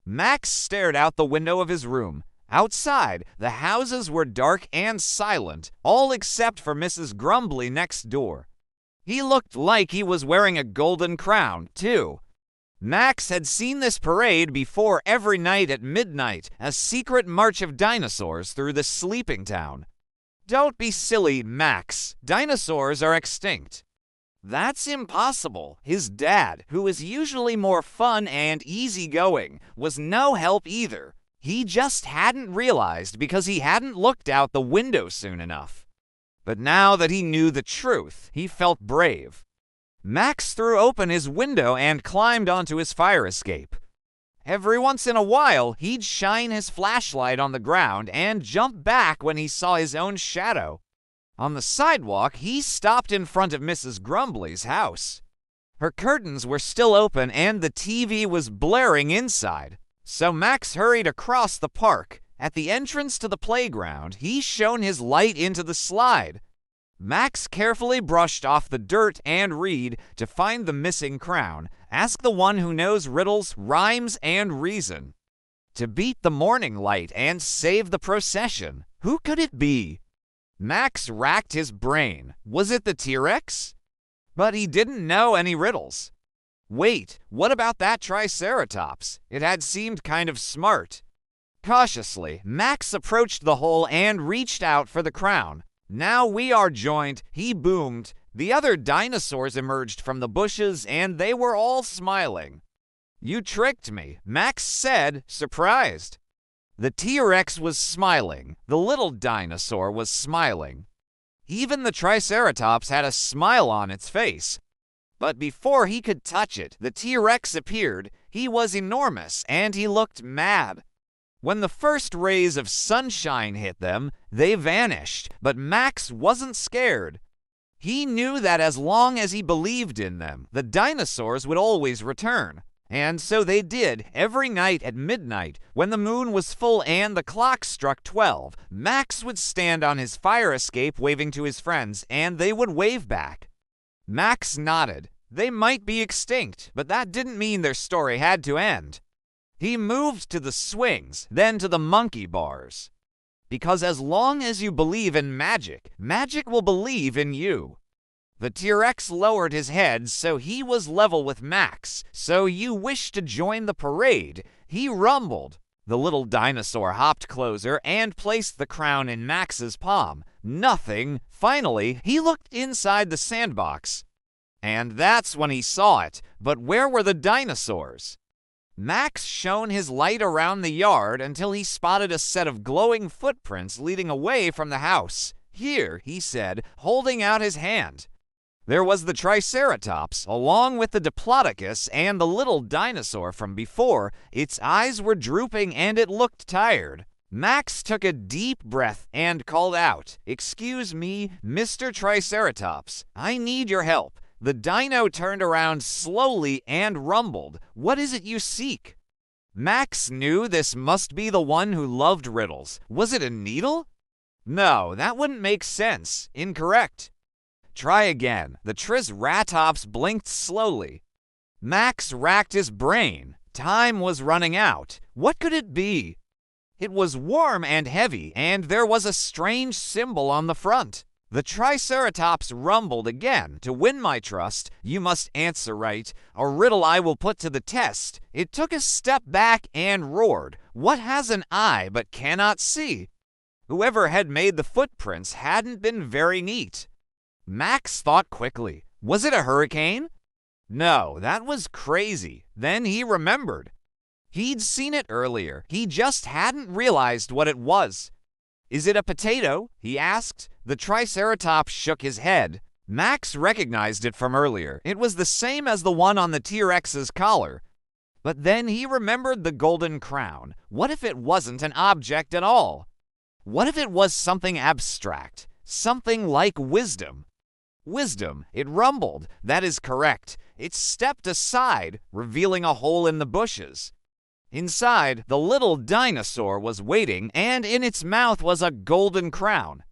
Max stared out the window of his room. Outside, the houses were dark and silent, all except for Mrs. Grumbly next door. He looked like he was wearing a golden crown, too. Max had seen this parade before every night at midnight, a secret march of dinosaurs through the sleeping town. Don't be silly, Max. Dinosaurs are extinct. That's impossible. His dad, who is usually more fun and easygoing, was no help either. He just hadn't realized because he hadn't looked out the window soon enough. But now that he knew the truth, he felt brave. Max threw open his window and climbed onto his fire escape. Every once in a while, he'd shine his flashlight on the ground and jump back when he saw his own shadow. On the sidewalk, he stopped in front of Mrs. Grumbly's house. Her curtains were still open and the TV was blaring inside. So Max hurried across the park. At the entrance to the playground, he shone his light into the slide. Max carefully brushed off the dirt and read to find the missing crown. Ask the one who knows riddles, rhymes, and reason. To beat the morning light and save the procession. Who could it be? Max racked his brain. Was it the T-Rex? But he didn't know any riddles. Wait, what about that Triceratops? It had seemed kind of smart. Cautiously, Max approached the hole and reached out for the crown. Now we are joined, he boomed. The other dinosaurs emerged from the bushes and they were all smiling. You tricked me, Max said, surprised. The T-Rex was smiling. The little dinosaur was smiling. Even the Triceratops had a smile on its face. But before he could touch it, the T-Rex appeared. He was enormous, and he looked mad. When the first rays of sunshine hit them, they vanished, but Max wasn't scared. He knew that as long as he believed in them, the dinosaurs would always return. And so they did, every night at midnight. When the moon was full and the clock struck 12, Max would stand on his fire escape waving to his friends, and they would wave back. Max nodded. They might be extinct, but that didn't mean their story had to end. He moved to the swings, then to the monkey bars. Because as long as you believe in magic, magic will believe in you. The T-Rex lowered his head so he was level with Max. So you wish to join the parade? He rumbled. The little dinosaur hopped closer and placed the crown in Max's palm. Nothing. Finally, he looked inside the sandbox. And that's when he saw it. But where were the dinosaurs? Max shone his light around the yard until he spotted a set of glowing footprints leading away from the house. Here, he said, holding out his hand. There was the Triceratops, along with the Diplodocus and the little dinosaur from before. Its eyes were drooping and it looked tired. Max took a deep breath and called out, "Excuse me, Mr. Triceratops, I need your help." The dino turned around slowly and rumbled. What is it you seek? Max knew this must be the one who loved riddles. Was it a needle? No, that wouldn't make sense. Incorrect. Try again. The Triceratops blinked slowly. Max racked his brain. Time was running out. What could it be? It was warm and heavy, and there was a strange symbol on the front. The Triceratops rumbled again. To win my trust, you must answer right. A riddle I will put to the test. It took a step back and roared. What has an eye but cannot see? Whoever had made the footprints hadn't been very neat. Max thought quickly. Was it a hurricane? No, that was crazy. Then he remembered. He'd seen it earlier. He just hadn't realized what it was. Is it a potato? He asked. The Triceratops shook his head. Max recognized it from earlier. It was the same as the one on the T-Rex's collar. But then he remembered the golden crown. What if it wasn't an object at all? What if it was something abstract? Something like wisdom? Wisdom, it rumbled. That is correct. It stepped aside, revealing a hole in the bushes. Inside, the little dinosaur was waiting, and in its mouth was a golden crown.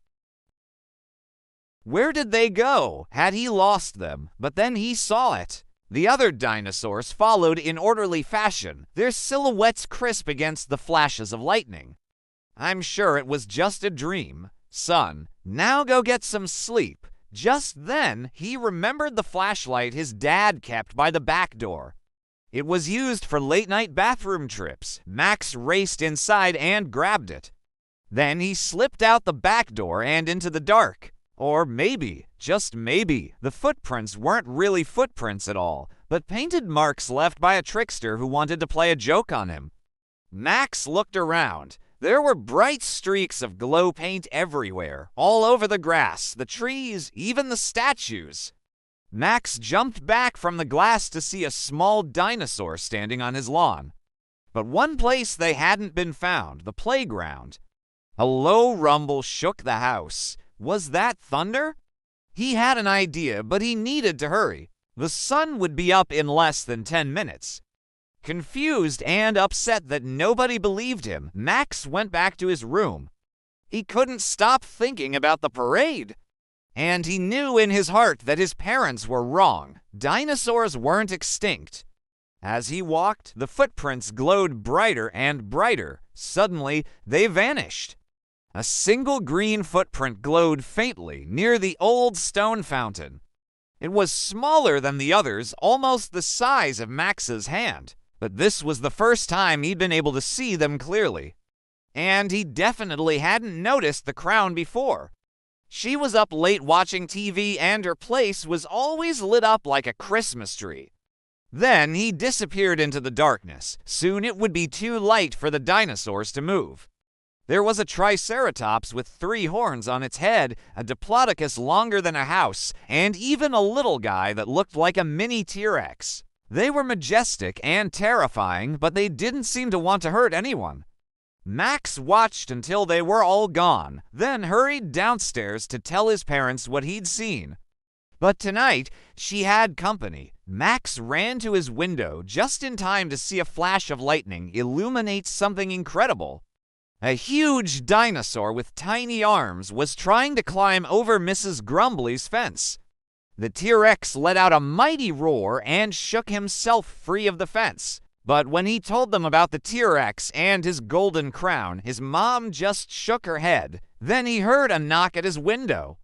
Where did they go? Had he lost them? But then he saw it. The other dinosaurs followed in orderly fashion, their silhouettes crisp against the flashes of lightning. I'm sure it was just a dream. Son, now go get some sleep. Just then, he remembered the flashlight his dad kept by the back door. It was used for late-night bathroom trips. Max raced inside and grabbed it. Then he slipped out the back door and into the dark. Or maybe, just maybe, the footprints weren't really footprints at all, but painted marks left by a trickster who wanted to play a joke on him. Max looked around. There were bright streaks of glow paint everywhere, all over the grass, the trees, even the statues. Max jumped back from the glass to see a small dinosaur standing on his lawn. But one place they hadn't been found, the playground. A low rumble shook the house. Was that thunder? He had an idea, but he needed to hurry. The sun would be up in less than 10 minutes. Confused and upset that nobody believed him, Max went back to his room. He couldn't stop thinking about the parade. And he knew in his heart that his parents were wrong. Dinosaurs weren't extinct. As he walked, the footprints glowed brighter and brighter. Suddenly, they vanished. A single green footprint glowed faintly near the old stone fountain. It was smaller than the others, almost the size of Max's hand. But this was the first time he'd been able to see them clearly. And he definitely hadn't noticed the crown before. She was up late watching TV, and her place was always lit up like a Christmas tree. Then he disappeared into the darkness. Soon it would be too light for the dinosaurs to move. There was a triceratops with 3 horns on its head, a diplodocus longer than a house, and even a little guy that looked like a mini T-Rex. They were majestic and terrifying, but they didn't seem to want to hurt anyone. Max watched until they were all gone, then hurried downstairs to tell his parents what he'd seen. But tonight, she had company. Max ran to his window just in time to see a flash of lightning illuminate something incredible. A huge dinosaur with tiny arms was trying to climb over Mrs. Grumbly's fence. The T-Rex let out a mighty roar and shook himself free of the fence. But when he told them about the T-Rex and his golden crown, his mom just shook her head. Then he heard a knock at his window.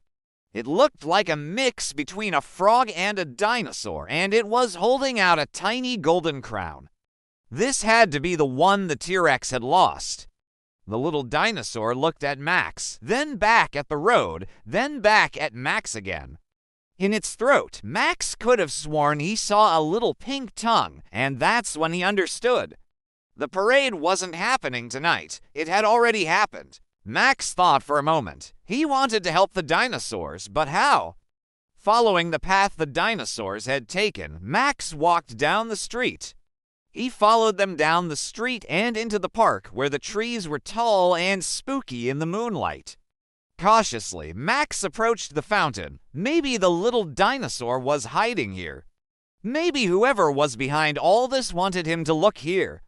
It looked like a mix between a frog and a dinosaur, and it was holding out a tiny golden crown. This had to be the one the T-Rex had lost. The little dinosaur looked at Max, then back at the road, then back at Max again. In its throat, Max could have sworn he saw a little pink tongue, and that's when he understood. The parade wasn't happening tonight. It had already happened. Max thought for a moment. He wanted to help the dinosaurs, but how? Following the path the dinosaurs had taken, Max walked down the street. He followed them down the street and into the park, where the trees were tall and spooky in the moonlight. Cautiously, Max approached the fountain. Maybe the little dinosaur was hiding here. Maybe whoever was behind all this wanted him to look here.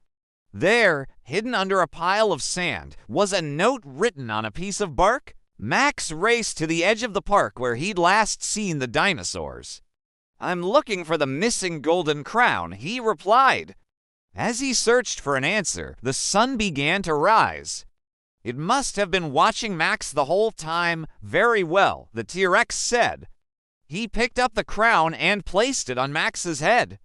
There, hidden under a pile of sand, was a note written on a piece of bark. Max raced to the edge of the park where he'd last seen the dinosaurs. "I'm looking for the missing golden crown," he replied. As he searched for an answer, the sun began to rise. It must have been watching Max the whole time. Very well, the T-Rex said. He picked up the crown and placed it on Max's head.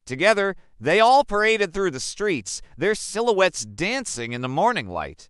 Together, they all paraded through the streets, their silhouettes dancing in the morning light.